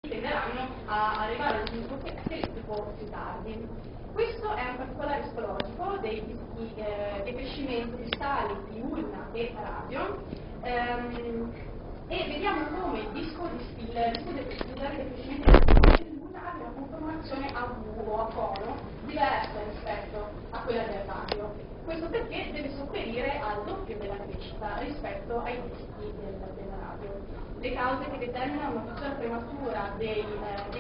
tenderanno a arrivare allo sviluppo elettrico più tardi. Questo è un particolare istologico dei dischi di crescimento distali di ulna e radio, e vediamo come il disco di crescimento dell'ulna abbia una conformazione a V o a cono diversa rispetto a quella del radio. Questo perché deve sopperire al doppio della crescita rispetto ai dischi della radio. Le cause che determinano una chiusura prematura dei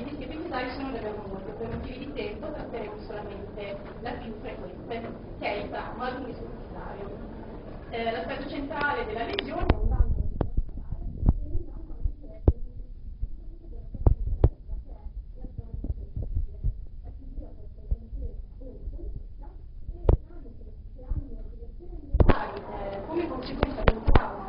dischi epifisari sono davvero molte. Per motivi di tempo tratteremo solamente la più frequente, che è il trauma ad un disco epifisare. L'aspetto centrale della lesione è un danno come conseguenza del trauma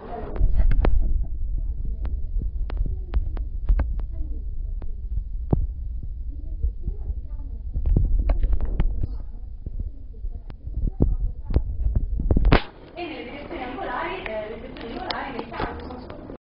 e nelle direzioni angolari, nei campi sono scoprite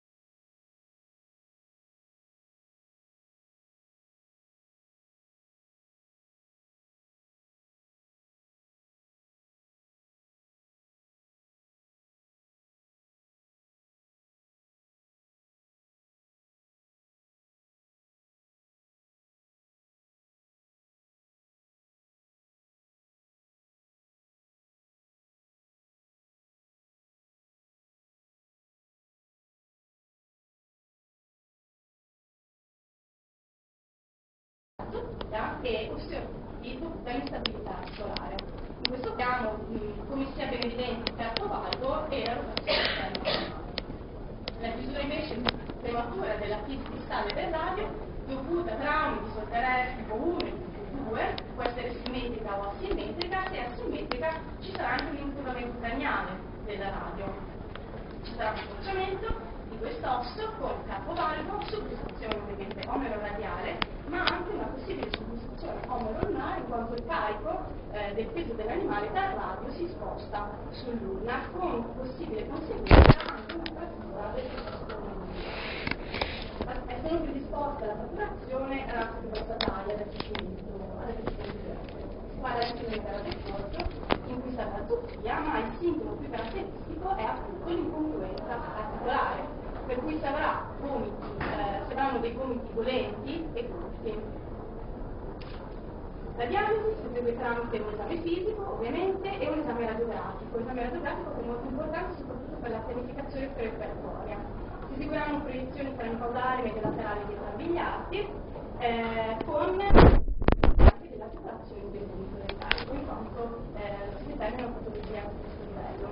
e osteoartriti dovuta all'instabilità solare. In questo piano, come sia ben evidente, il terzo valvo e la rotazione interna. La chiusura invece prematura della fisi distale del radio, dovuta a traumi di solteresti tipo 1 e tipo 2, può essere simmetrica o asimmetrica. Se è asimmetrica ci sarà anche un incurvamento craniale della radio. Ci sarà un sfociamento di quest'osso con capovalvo, subluxazione ovviamente omero-radiale, ma anche una possibile subluxazione omero-ulnare, in quanto il carico del peso dell'animale dal radio si sposta sull'ulna, con possibile conseguenza anche una frattura del tessuto. Sono predisposte alla fratturazione razze di questa taglia del crescimento si parla di cimentare del corpo, in cui sta la zuppia, ma il sintomo più caratteristico è appunto l'incongruenza articolare, per cui si avranno dei gomiti volenti e corti. La diagnosi si esegue tramite un esame fisico, ovviamente, e un esame radiografico. L'esame radiografico è molto importante soprattutto per la pianificazione preoperatoria. Si eseguiranno proiezioni francaudali mediolaterali di entrambi gli arti, con anche della separazione del gomito del carico, in quanto si determina una patologia a questo livello.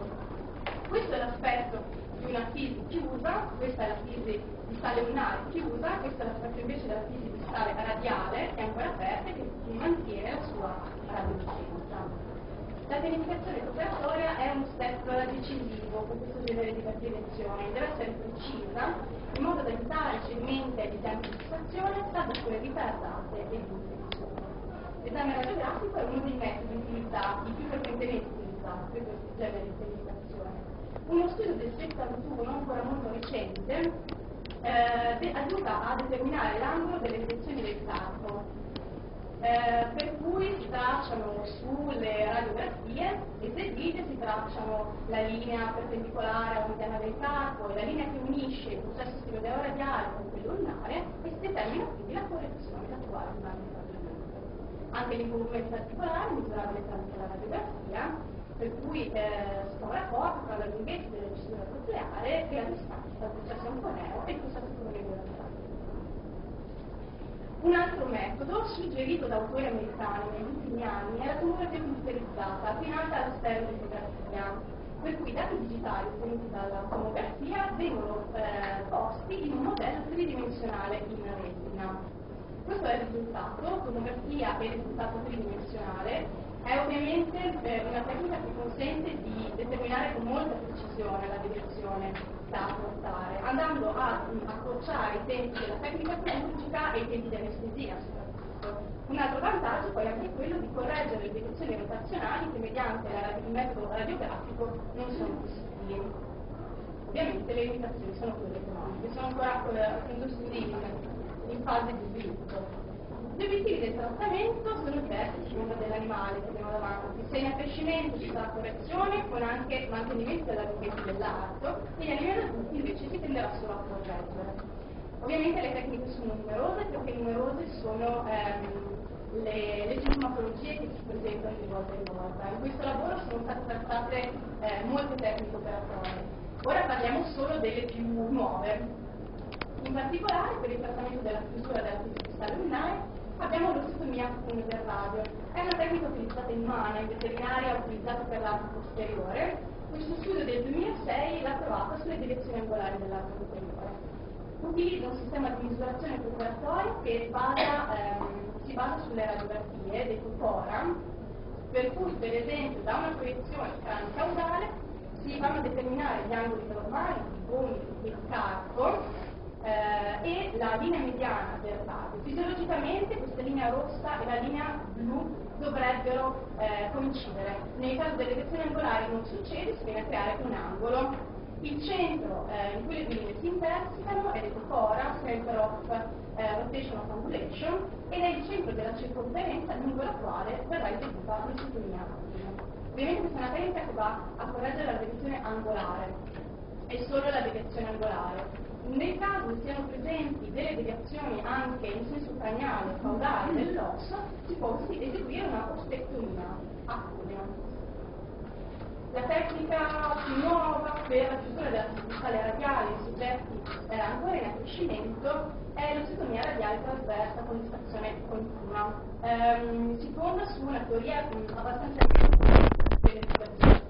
Questo è l'aspetto di una fisi chiusa, questa è la fisi distale ulnare chiusa, questo è l'aspetto invece della fisi distale radiale, che è ancora aperta e che mantiene la sua radiolucenza. La pianificazione operatoria è uno step decisivo per questo genere di prevenzione, deve essere precisa in modo da evitare cedimenti di tempi di fissazione, saldature ritardate e infezioni. L'esame radiografico è uno dei metodi utilizzati, più frequentemente utilizzati per questo genere di pianificazione. Uno studio del 71, ancora molto recente, aiuta a determinare l'angolo delle direzioni del carpo, per cui si tracciano sulle radiografie eseguite, si tracciano la linea perpendicolare alla mediana del carpo e la linea che unisce il processo stereoradiale con quello ulnare, e si determina quindi la correzione attuale durante il trattamento. Anche l'incongruenza articolare è misurabile tramite la radiografia, per cui si fa un rapporto tra la lunghezza della cintura cocleare e la distanza tra il processo anconeo e il processo coroneo. Un altro metodo suggerito da autori americani negli ultimi anni è la tomografia computerizzata, abbinata alla stereolitografia, per cui i dati digitali ottenuti dalla tomografia vengono posti in un modello tridimensionale in retina. Questo è il risultato, tomografia e risultato tridimensionale. È ovviamente una tecnica che consente di determinare con molta precisione la direzione da affrontare, andando a accorciare i tempi della tecnica chirurgica e i tempi di anestesia soprattutto. Un altro vantaggio poi è anche quello di correggere le direzioni rotazionali che mediante il metodo radiografico non sono possibili. Ovviamente le limitazioni sono quelle economiche, sono ancora appunto studi in fase di sviluppo. Gli obiettivi del trattamento sono diversi a seconda dell'animale che abbiamo davanti. Se in accrescimento ci sarà correzione con anche mantenimento della lunghezza dell'arto, e gli animali adulti invece si tenderà solo a correggere. Ovviamente le tecniche sono numerose, perché numerose sono le sintomatologie che si presentano di volta in volta. In questo lavoro sono state trattate molte tecniche operatorie. Ora parliamo solo delle più nuove. In particolare per il trattamento della chiusura della cristallo lunare abbiamo l'osteotomia del radio. È una tecnica utilizzata in umana, in veterinaria utilizzata per l'arto posteriore. Questo studio del 2006 l'ha trovata sulle direzioni angolari dell'arto posteriore. Utilizza un sistema di misurazione preparatoria che si basa sulle radiografie dei fora, per cui per esempio da una proiezione cranico-caudale si vanno a determinare gli angoli normali, i gomiti, il carpo, e la linea mediana del radio. Fisiologicamente questa linea rossa e la linea blu dovrebbero coincidere. Nel caso delle lezioni angolari non succede, si viene a creare un angolo. Il centro in cui le due linee si intersecano è detto fora, center of rotation of angulation, ed è il centro della circonferenza lungo la quale verrà eseguita l'osteotomia. Ovviamente questa è una tecnica che va a correggere la deviazione angolare, è solo la deviazione angolare. Nel caso siano presenti delle deviazioni anche in senso craniale o caudale dell'osso, si può eseguire una ostectomia a cuneo. La tecnica più nuova per la chiusura della cervicale radiale in soggetti ancora in accrescimento è l'osteotomia radiale trasversa con distrazione continua. Si fonda su una teoria abbastanza delle situazioni